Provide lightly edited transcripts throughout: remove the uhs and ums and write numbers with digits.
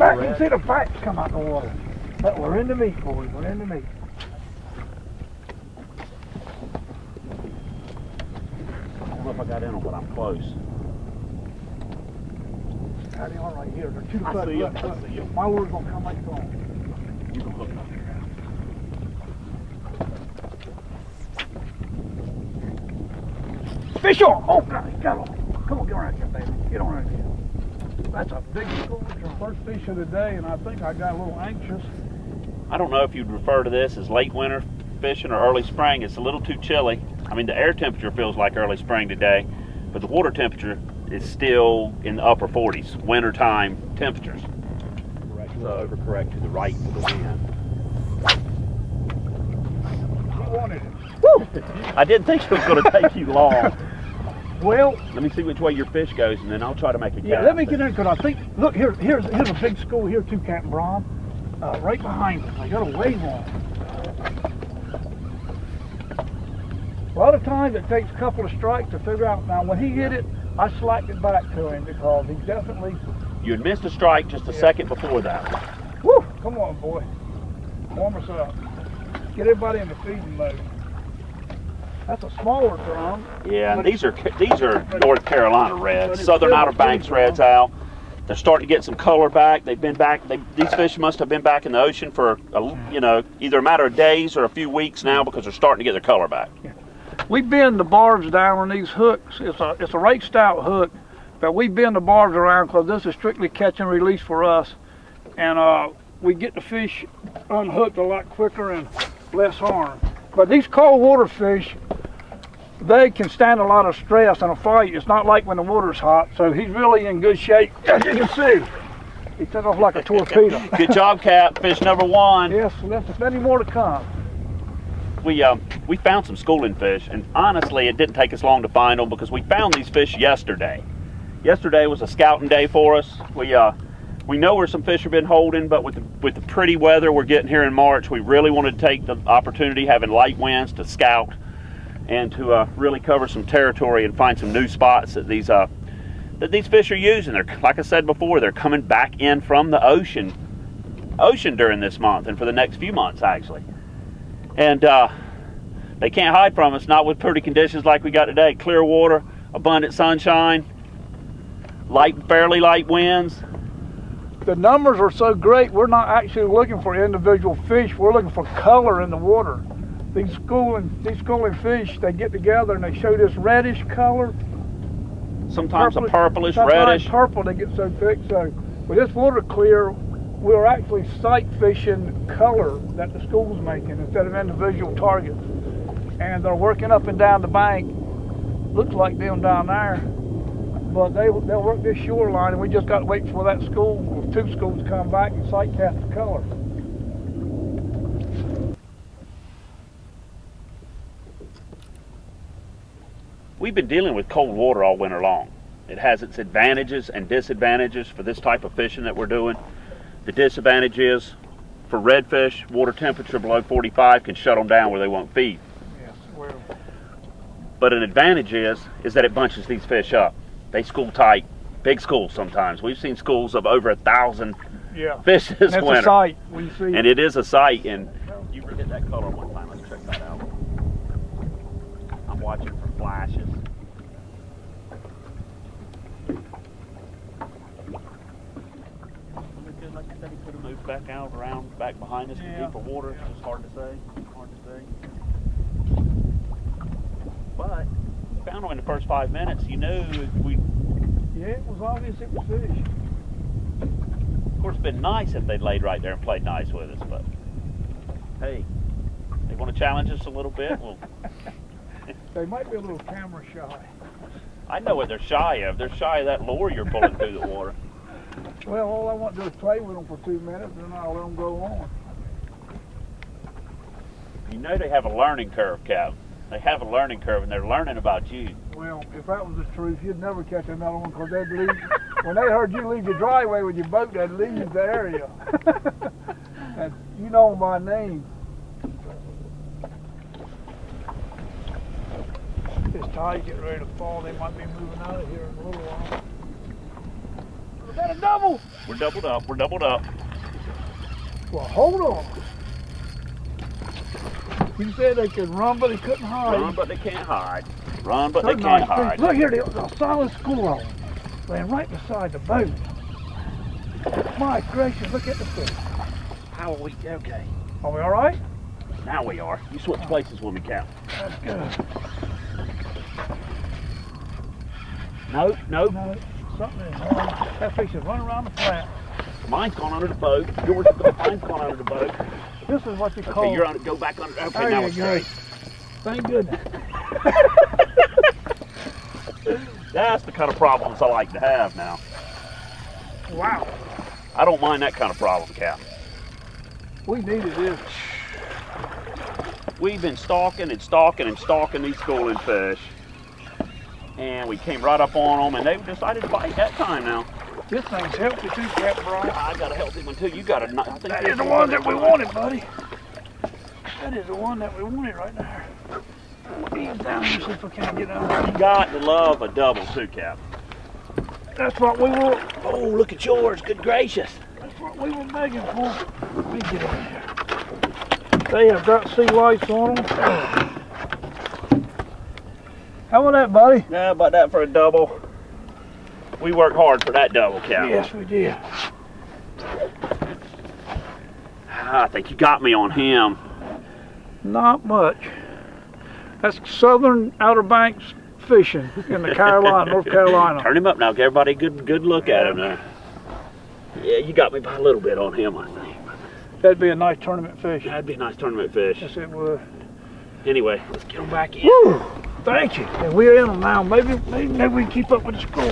back. You can see the backs come out the water. But we're in the meat, boys. We're in the meat. I don't know if I got in them, but I'm close. There they are right here. They're 2 I foot. see 'em. Look, I look. see 'em. My lure's gonna come like on. You can hook up here. Fish on! Oh, God, got on. Come on, get on right there, baby. Get on right there. That's a big school. It's our first fish of the day, and I think I got a little anxious. I don't know if you'd refer to this as late winter fishing or early spring. It's a little too chilly. I mean, the air temperature feels like early spring today, but the water temperature is still in the upper 40s, wintertime temperatures. Correct. So overcorrect to the right for the wind. He wanted it. Woo! I didn't think it was going to take you long. Well, Let me see which way your fish goes, and then I'll try to make a cast. yeah, let me get in, because I think, look, here's a big school here too, Captain Braun. Right behind us. I got a wave on. A lot of times it takes a couple of strikes to figure out. Now, when he hit it, I slacked it back to him because he definitely... You had missed a strike just a second before that. Woo! Come on, boy. Warm us up. Get everybody in the feeding mode. That's a smaller drum. Yeah, and these are North Carolina reds, it's Southern still Outer a Banks big reds, Al. They're starting to get some color back. They've been back. These fish must have been back in the ocean for either a matter of days or a few weeks now, because they're starting to get their color back. Yeah. We bend the barbs down on these hooks. It's a rake stout hook, but we bend the barbs around because this is strictly catch and release for us, and we get the fish unhooked a lot quicker and less harm. But these cold water fish, they can stand a lot of stress in a fight. It's not like when the water's hot, so he's really in good shape. As you can see, he took off like a torpedo. Good job, Cap. Fish number 1. Yes, there's plenty more to come. We found some schooling fish, and honestly, it didn't take us long to find them because we found these fish yesterday. Yesterday was a scouting day for us. We know where some fish have been holding, but with the pretty weather we're getting here in March, we really wanted to take the opportunity, having light winds, to scout and to really cover some territory and find some new spots that these fish are using. They're, like I said before, they're coming back in from the ocean during this month and for the next few months actually. And they can't hide from us, not with pretty conditions like we got today. Clear water, abundant sunshine, fairly light winds. The numbers are so great, we're not actually looking for individual fish, we're looking for color in the water. These schooling fish, they get together and they show this reddish color. Sometimes a purplish, reddish. Purple, they get so thick. So with this water clear, we're actually sight fishing color that the school's making instead of individual targets. And they're working up and down the bank. Looks like them down there. But they'll work this shoreline, and we just got to wait for that school, or 2 schools, to come back and sight cast the color. We've been dealing with cold water all winter long. It has its advantages and disadvantages for this type of fishing that we're doing. The disadvantage is, for redfish, water temperature below 45 can shut them down where they won't feed. Yes, well. But an advantage is that it bunches these fish up. They school tight, big schools sometimes. We've seen schools of over 1,000 fish this winter. It's a sight when you see and it is a sight. And you hit that color one time. Let's check that out. I'm watching for flashes. Like you said, he could have moved back out, around, back behind us, to deeper water. It's just hard to say. But we found them in the first 5 minutes. You knew we. Yeah, it was obvious it was fish. Of course, it'd been nice if they'd laid right there and played nice with us, but hey, they want to challenge us a little bit. Well, they might be a little camera shy. I know what they're shy of. They're shy of that lure you're pulling through the water. Well, all I want to do is play with them for 2 minutes, and then I'll let them go on. You know they have a learning curve, Cap. They have a learning curve, and they're learning about you. Well, if that was the truth, you'd never catch another one, because they'd leave. When they heard you leave your driveway with your boat, they'd leave the area. And you know my name. This tide's getting ready to fall. They might be moving out of here in a little while. Was that a double? We're doubled up. We're doubled up. Well, hold on. You said they could run, but they couldn't hide. Run, but they can't hide. Run, but They're they can't nice hide. fish. Look here, the solid squirrel laying right beside the boat. My gracious, look at the fish. How are we? Okay. Are we all right? Now we are. You switch places with me, Cap. That's good. Nope, nope. No, something is wrong. That fish is running around the flat. Mine's gone under the boat. Yours is gone. Mine's gone under the boat. This is what you call. Okay, you're on it. Go back under. Okay, there now you it's go. straight. Thank goodness. That's the kind of problems I like to have now. Wow. I don't mind that kind of problem, Cap. We needed this. We've been stalking and stalking and stalking these schooling fish. And we came right up on them, and they decided to bite that time now. This thing's healthy too, Captain Brian. I got a healthy one too. You got a nice. That is the one that we wanted, buddy. That is the one that we wanted right there. Ease down here, see if we can't get out. You got to love a double too, Cap. That's what we were. Oh, look at yours. Good gracious. That's what we were begging for. Let me get in here. They have got sea lights on them. How about that, buddy? How about that for a double? We worked hard for that double, Cap. Yes, we did. I think you got me on him. Not much. That's Southern Outer Banks fishing in the North Carolina. Turn him up now. Give everybody a good look at him now. Yeah, you got me by a little bit on him, I think. That'd be a nice tournament fish. That'd be a nice tournament fish. Yes, it would. Anyway, let's get him back in. Woo! Thank you. And we're in them now. Maybe we can keep up with the school.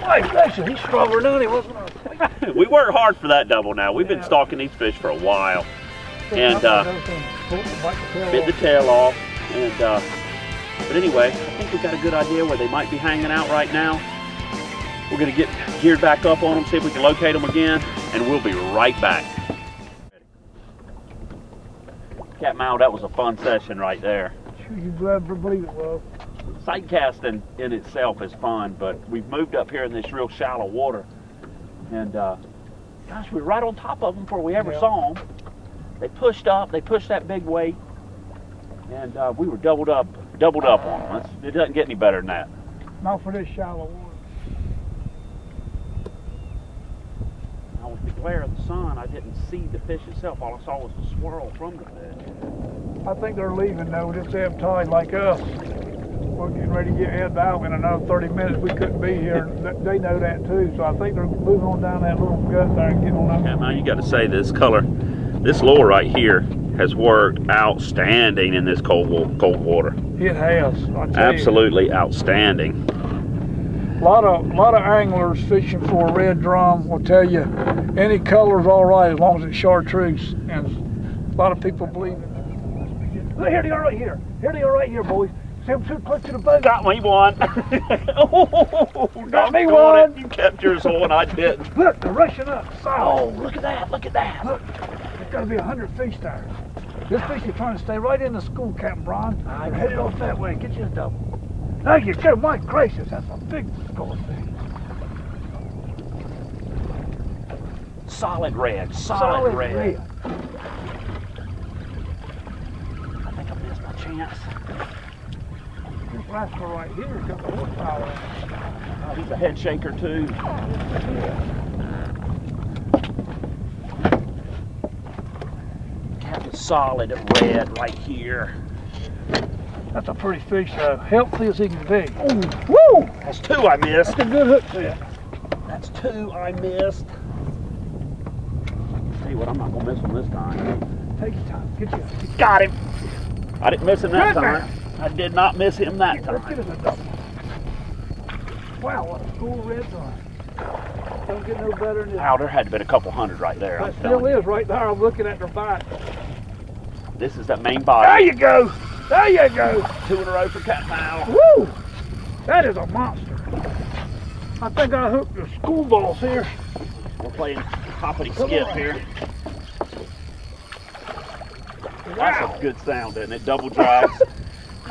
Hey, listen, he's stronger than he wasn't. We worked hard for that double now. We've been stalking these fish for a while. And bit the tail off. And but anyway, I think we've got a good idea where they might be hanging out right now. We're gonna get geared back up on them, see if we can locate them again, and we'll be right back. Cat Mao, that was a fun session right there. Sure, you glad to believe it was. Sight casting in itself is fun, but we've moved up here in this real shallow water. And gosh, we were right on top of them before we ever saw them. They pushed up, they pushed that big weight, and we were doubled up on them. It doesn't get any better than that. Not for this shallow water. Now with the glare of the sun, I didn't see the fish itself. All I saw was the swirl from the fish. I think they're leaving though. This ebb tide like us. We're getting ready to get ebbed out in another 30 minutes. We couldn't be here. They know that too. So I think they're moving on down that little gut there and getting on up. Yeah, now you got to say this color, this lure right here has worked outstanding in this cold water. It has. Absolutely outstanding. A lot of anglers fishing for a red drum will tell you any color's all right as long as it's chartreuse. And a lot of people believe it. Look, here they are right here. Here they are right here, boys. See them too close to the boat. Got me one. Oh, got me one. You kept yours on, I didn't. Look, they're rushing up. Oh, look at that, look at that. Look, there's got to be 100 fish there. This fish is trying to stay right in the school, Captain Brian. They're headed off that way. Get you a double. Thank you, Captain. My gracious, that's a big school fish. Solid red, solid red. I think I missed my chance. This rascal right here has got the horsepower. Oh, he's a head shaker too. Captain solid red right here. That's a pretty fish though. Healthy as he can be. Ooh, woo! That's two I missed. That's a good hook set. That's two I missed. Tell you what, I'm not gonna miss him this time. Take your time. Get you. Got him. I didn't miss him that Good time. man. I did not miss him that Let's get time. us a double. Wow, what a school red run. Don't get no better than this. Wow, there had to have been a couple hundred right there. That still is right there. I'm looking at their bite. This is that main body. There you go. There you go. Two in a row for Cat Mao. Woo! That is a monster. I think I hooked the school balls here. We're playing hoppity skip here. Wow. That's a good sound, isn't it? Double drives.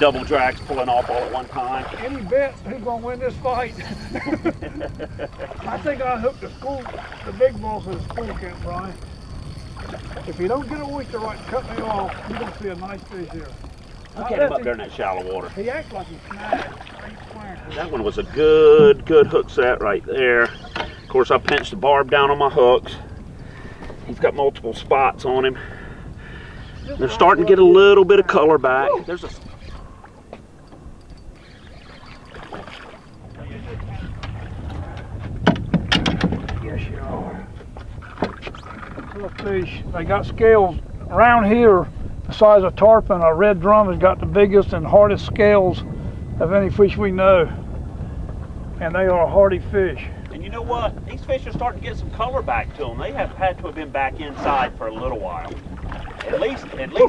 double drags pulling off all at one time. Any bet who's gonna win this fight? I think I hooked the big balls of the school camp, Brian. If you don't get a oyster right, cut me off. You're gonna see a nice fish here. Look at him up there in that shallow water. He acts like he's snagged. That one was a good hook set right there. Of course, I pinched the barb down on my hooks. He's got multiple spots on him. They're starting to get a little bit of color back. There's a... Yes, you are. Little fish. They got scales around here the size of tarpon. A red drum has got the biggest and hardest scales of any fish we know. And they are a hardy fish. And you know what? These fish are starting to get some color back to them. They have had to have been back inside for a little while. At least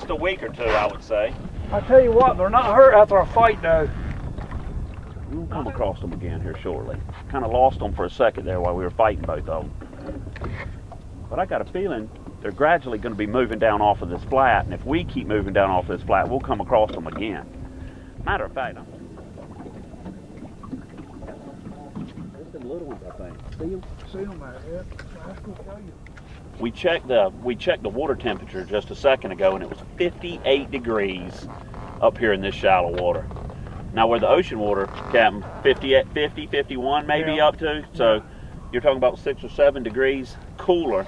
a week or two, I would say. I tell you what, they're not hurt after a fight, though. We'll come across them again here shortly. Kind of lost them for a second there while we were fighting both of them. But I got a feeling they're gradually going to be moving down off of this flat, and if we keep moving down off this flat, we'll come across them again. Matter of fact, there's some little ones, I think. See them? See them out here. Let's go show you. We checked the water temperature just a second ago, and it was 58 degrees up here in this shallow water. Now where the ocean water, Captain, 50, 51 maybe up to. So you're talking about 6 or 7 degrees cooler,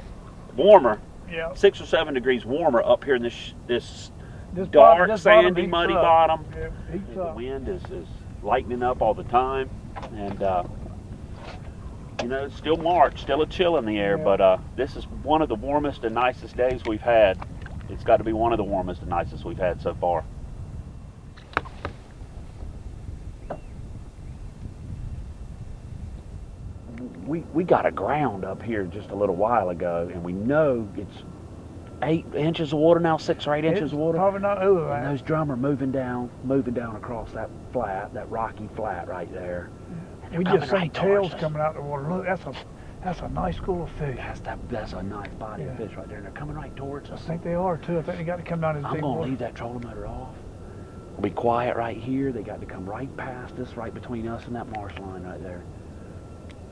warmer. Yeah. 6 or 7 degrees warmer up here in this dark, sandy, muddy bottom. Yeah, the wind is lightening up all the time, and you know, it's still March, still a chill in the air, but this is one of the warmest and nicest days we've had. It's got to be one of the warmest and nicest we've had so far. We got aground up here just a little while ago, and we know it's 8 inches of water now, 6 or 8 inches of water. Probably not over that. And those drum are moving down across that flat, that rocky flat right there. We just seen tails coming out of the water. Look, that's a nice school of fish. That's a nice body of fish right there, and they're coming right towards us. I think they are too. I think they got to come down in the I'm big gonna water. leave that trolling motor off. We'll be quiet right here. They got to come right past us, right between us and that marsh line right there.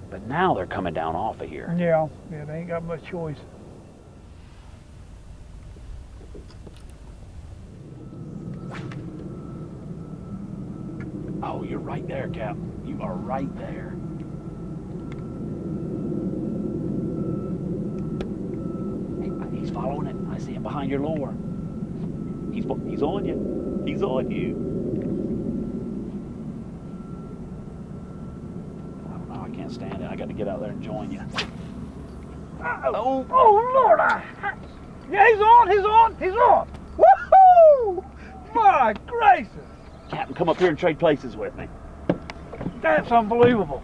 But now they're coming down off of here. Yeah, they ain't got much choice. Oh, you're right there, Captain. You are right there. He's following it. I see him behind your lure. He's on you. He's on you. I don't know. I can't stand it. I got to get out there and join you. Oh Lord! Yeah, he's on! Woohoo! My gracious! Captain, come up here and trade places with me. That's unbelievable.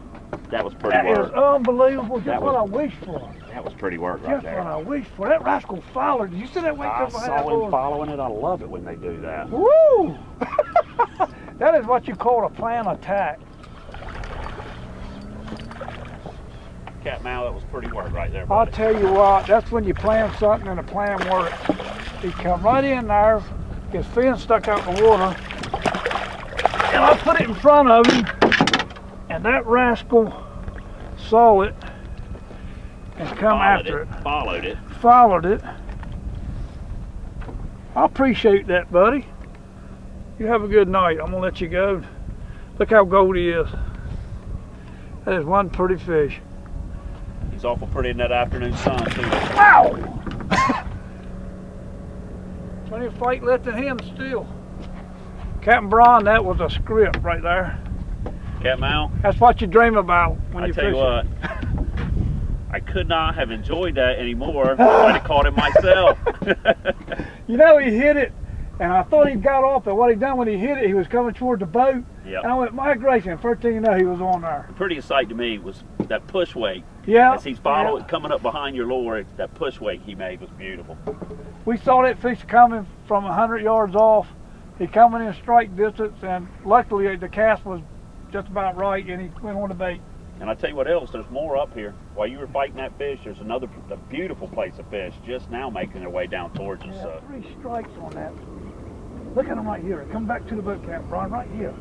That was pretty work. That is unbelievable. Just what I wished for. That was pretty work right there. Just what I wished for. That rascal followed. Did you see that wake up behind that I saw him following it. I love it when they do that. Woo! That is what you call a planned attack. Cat Mal, that was pretty work right there, buddy. I'll tell you what, that's when you plan something and the plan works. He come right in there, his fin stuck out in the water, and I put it in front of him, and that rascal saw it and come after it. Followed it. I appreciate that, buddy. You have a good night. I'm gonna let you go. Look how gold he is. That is one pretty fish. He's awful pretty in that afternoon sun, too. Ow! Plenty of fight left in him still. Captain Braun, that was a script right there. Cat Mal? That's what you dream about when you fish. fish. I tell you what, I could not have enjoyed that anymore if I'd have caught it myself. You know, he hit it, and I thought he got off, but what he done when he hit it, he was coming toward the boat. Yep. And I went, my gracious, and first thing you know, he was on there. The prettiest sight to me was that push wake. Yeah. As he's following, coming up behind your lure, that push wake he made was beautiful. We saw that fish coming from 100 yards off. He coming in strike distance, and luckily the cast was just about right, and he went on the bait. And I tell you what else, there's more up here. While you were fighting that fish, there's a beautiful place of fish just now making their way down towards us. Yeah, 3 strikes on that. Look at them right here. Come back to the boat camp, Brian, right here.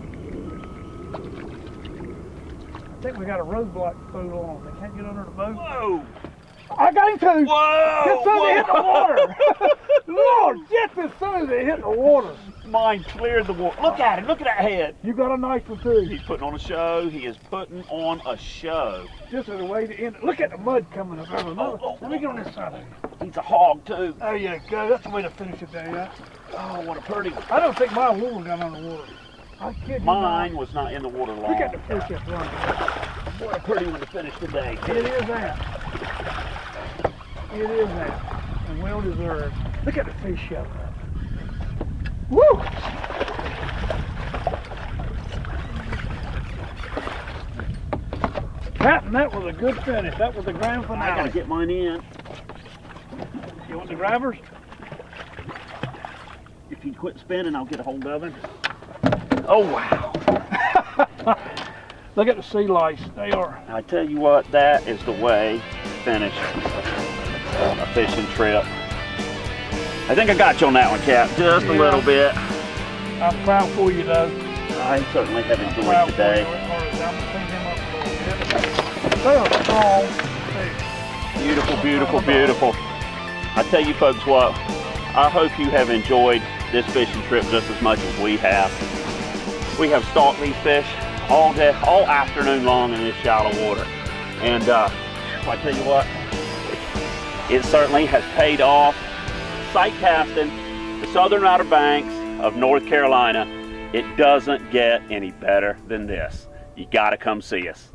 I think we got a roadblock boat on. They can't get under the boat. Whoa! I got him too. Whoa! As soon as it hit the water. Lord, just as soon as it hit the water. Mine cleared the water. Look at him. Look at that head. You got a nice one too. He's putting on a show. He is putting on a show. Just as a way to end it. Look at the mud coming up out of the Let me get on this side of you. He's a hog too. There you go. That's the way to finish it there, yeah. Oh, what a pretty one. I don't think my wool got on the water. I kid you Mine not. was not in the water long. Look at the fish that's running. What a pretty one to finish today. It is that. It is that. And well deserved. Look at the fish shoving up. Woo! Captain, that was a good finish. That was the grand finale. I gotta get mine in. You want the grabbers? If he quit spinning, I'll get a hold of him. Oh, wow. Look at the sea lice. They are. I tell you what, that is the way to finish a fishing trip. I think I got you on that one, Cap, just a little bit. I'm proud for you, though. I certainly have enjoyed today. They are strong fish. Beautiful, beautiful, beautiful. I tell you folks what, I hope you have enjoyed this fishing trip just as much as we have. We have stalked these fish all day, all afternoon long in this shallow water. And I tell you what, it certainly has paid off. Sight casting the southern Outer Banks of North Carolina, it doesn't get any better than this. You gotta come see us.